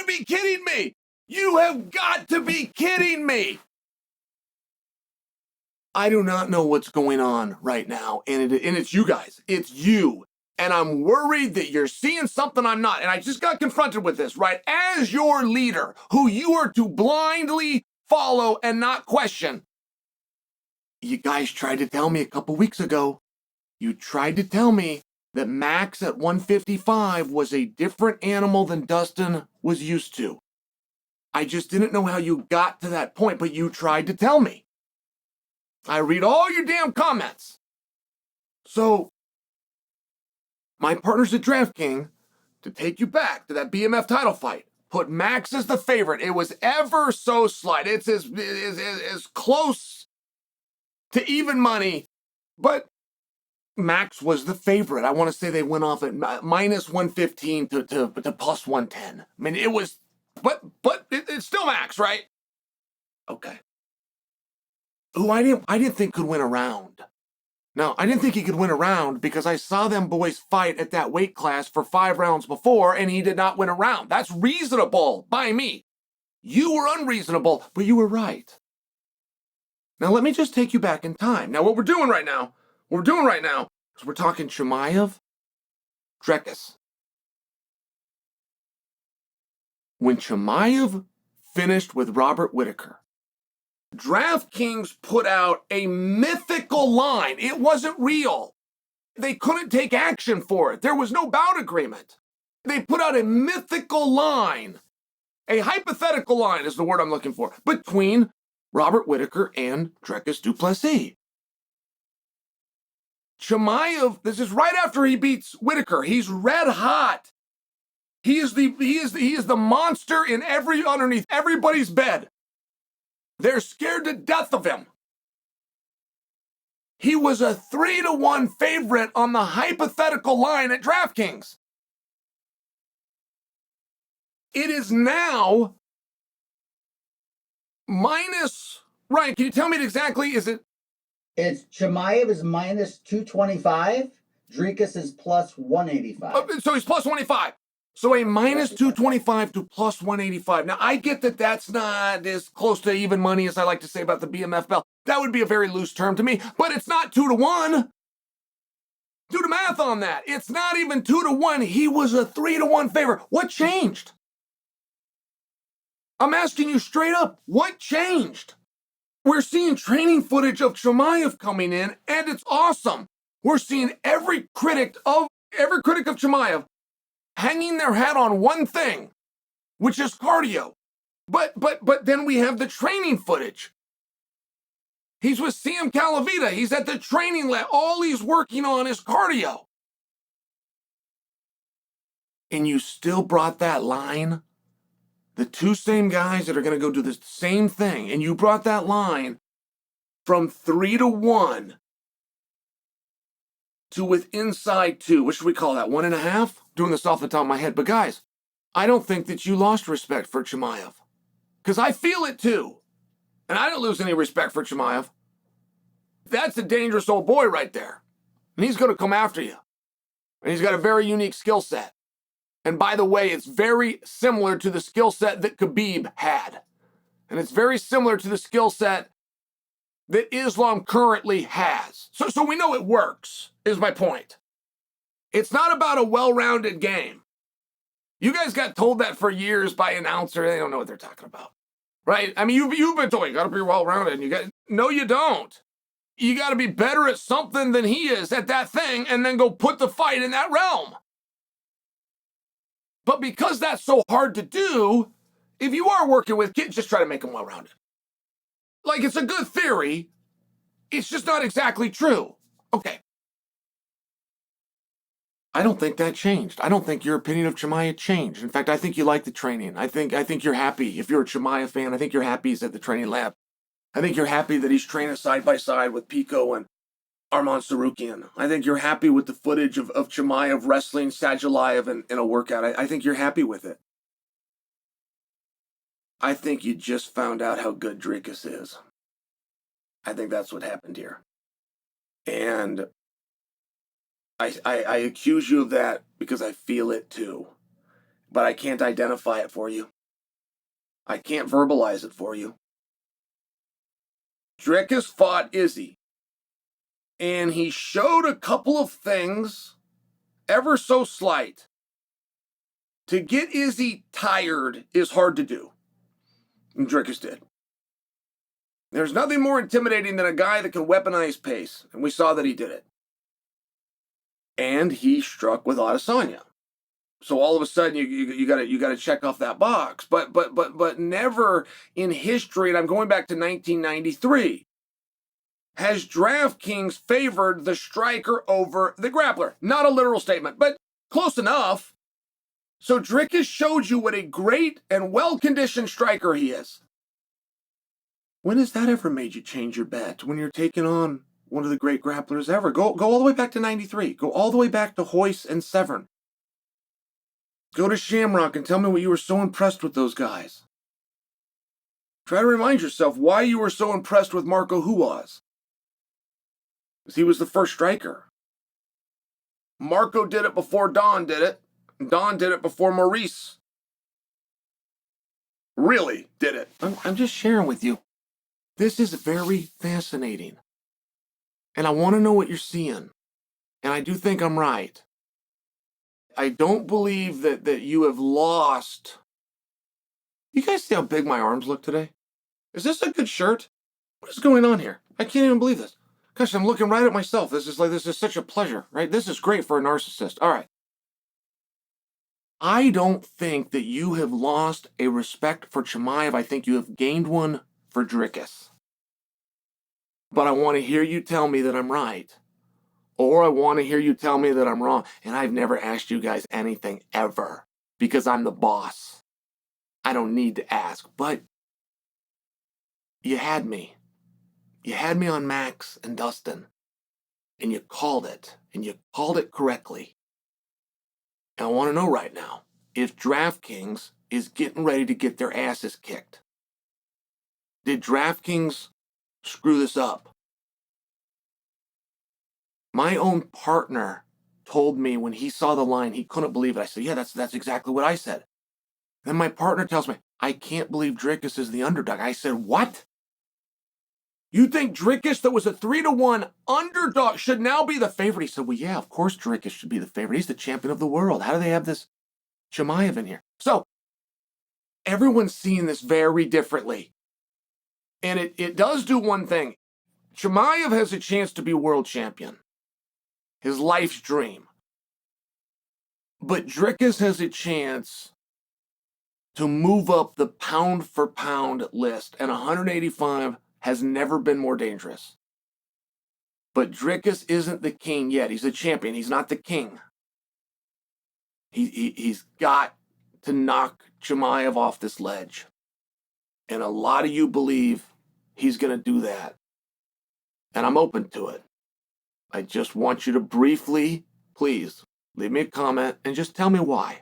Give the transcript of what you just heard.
gotta be kidding me. You have got to be kidding me. I do not know what's going on right now, and it's you guys. It's you. And I'm worried that you're seeing something I'm not. And I just got confronted with this, right? As your leader, who you are to blindly follow and not question. You guys tried to tell me a couple weeks ago, you tried to tell me that Max at 155 was a different animal than Dustin was used to. I just didn't know how you got to that point, but you tried to tell me. I read all your damn comments. So, my partners at DraftKings, to take you back to that BMF title fight, put Max as the favorite. It was ever so slight. It's as close to even money, but Max was the favorite. I want to say they went off at minus 115 to plus 110. I mean, it was, but it's still Max, right? Okay. Who I didn't think could win a round. No, I didn't think he could win a round because I saw them boys fight at that weight class for 5 rounds before, and he did not win a round. That's reasonable by me. You were unreasonable, but you were right. Now, let me just take you back in time. Now, what we're doing right now is we're talking Chimaev, Dricus. When Chimaev finished with Robert Whittaker, DraftKings put out a mythical line. It wasn't real. They couldn't take action for it. There was no bout agreement. They put out a mythical line, a hypothetical line is the word I'm looking for, between Robert Whittaker and Dricus du Plessis. Chimaev, this is right after he beats Whittaker. He's red hot. He is the monster in underneath everybody's bed. They're scared to death of him. He was a 3-1 favorite on the hypothetical line at DraftKings. It is now minus, Ryan, can you tell me exactly, It's Chimaev is minus 225, Dricus is plus 185. So he's plus 185. So a minus 225 to plus 185. Now, I get that that's not as close to even money as I like to say about the BMF belt. That would be a very loose term to me, but it's not 2-1. Do the math on that. It's not even 2-1. He was a 3-1 favorite. What changed? I'm asking you straight up, what changed? We're seeing training footage of Chimaev coming in, and it's awesome. We're seeing every critic of Chimaev hanging their hat on one thing, which is cardio. But then we have the training footage. He's with Sam Calavita. He's at the training lab. All he's working on is cardio. And you still brought that line? The two same guys that are going to go do the same thing, and you brought that line from 3-1 to with inside 2. What should we call that? 1.5? Doing this off the top of my head. But guys, I don't think that you lost respect for Chimaev. Because I feel it too. And I didn't lose any respect for Chimaev. That's a dangerous old boy right there. And he's going to come after you. And he's got a very unique skill set. And by the way, it's very similar to the skill set that Khabib had. And it's very similar to the skill set that Islam currently has. So we know it works, is my point. It's not about a well-rounded game. You guys got told that for years by announcers. They don't know what they're talking about, right? I mean, you've been told you got to be well-rounded. No, you don't. You got to be better at something than he is at that thing and then go put the fight in that realm. But because that's so hard to do, if you are working with kids, just try to make them well-rounded. Like, it's a good theory. It's just not exactly true. Okay. I don't think that changed. I don't think your opinion of Chimaev changed. In fact, I think you like the training. I think you're happy. If you're a Chimaev fan, I think you're happy he's at the training lab. I think you're happy that he's training side by side with Pico and Arman Sarukian. I think you're happy with the footage of Chimaev wrestling Sadulayev in a workout. I think you're happy with it. I think you just found out how good Dricus is. I think that's what happened here. And I accuse you of that because I feel it too. but I can't identify it for you. I can't verbalize it for you. Dricus fought Izzy, and he showed a couple of things, ever so slight. To get Izzy tired is hard to do, and Dricus did. There's nothing more intimidating than a guy that can weaponize pace, and we saw that he did it. And he struck with Adesanya. So all of a sudden you got to check off that box. But never in history, and I'm going back to 1993, has DraftKings favored the striker over the grappler. Not a literal statement, but close enough. So Dricus showed you what a great and well-conditioned striker he is. When has that ever made you change your bet? When you're taking on one of the great grapplers ever? Go all the way back to 93. Go all the way back to Hoyce and Severn. Go to Shamrock and tell me what you were so impressed with those guys. Try to remind yourself why you were so impressed with Marco Huas. Because he was the first striker. Marco did it before Don did it. Don did it before Maurice really did it. I'm just sharing with you. This is very fascinating. And I want to know what you're seeing. And I do think I'm right. I don't believe that you have lost. You guys see how big my arms look today? Is this a good shirt? What is going on here? I can't even believe this. Gosh, I'm looking right at myself. This is such a pleasure, right? This is great for a narcissist. All right. I don't think that you have lost a respect for Chimaev. I think you have gained one for Dricus. But I want to hear you tell me that I'm right. Or I want to hear you tell me that I'm wrong. And I've never asked you guys anything ever because I'm the boss. I don't need to ask. But you had me. You had me on Max and Dustin. And you called it. And you called it correctly. And I want to know right now if DraftKings is getting ready to get their asses kicked. Did DraftKings screw this up? My own partner told me when he saw the line, he couldn't believe it. I said, yeah, that's exactly what I said. Then my partner tells me, I can't believe Dricus is the underdog. I said, what? You think Dricus, that was a 3-1 underdog, should now be the favorite? He said, well, yeah, of course Dricus should be the favorite. He's the champion of the world. How do they have this Chimaev in here? So everyone's seeing this very differently. And it does do one thing. Chimaev has a chance to be world champion. His life's dream. But Dricus has a chance to move up the pound-for-pound list, and 185 has never been more dangerous. But Dricus isn't the king yet. He's a champion. He's not the king. He's got to knock Chimaev off this ledge. And a lot of you believe he's going to do that. And I'm open to it. I just want you to briefly, please, leave me a comment and just tell me why.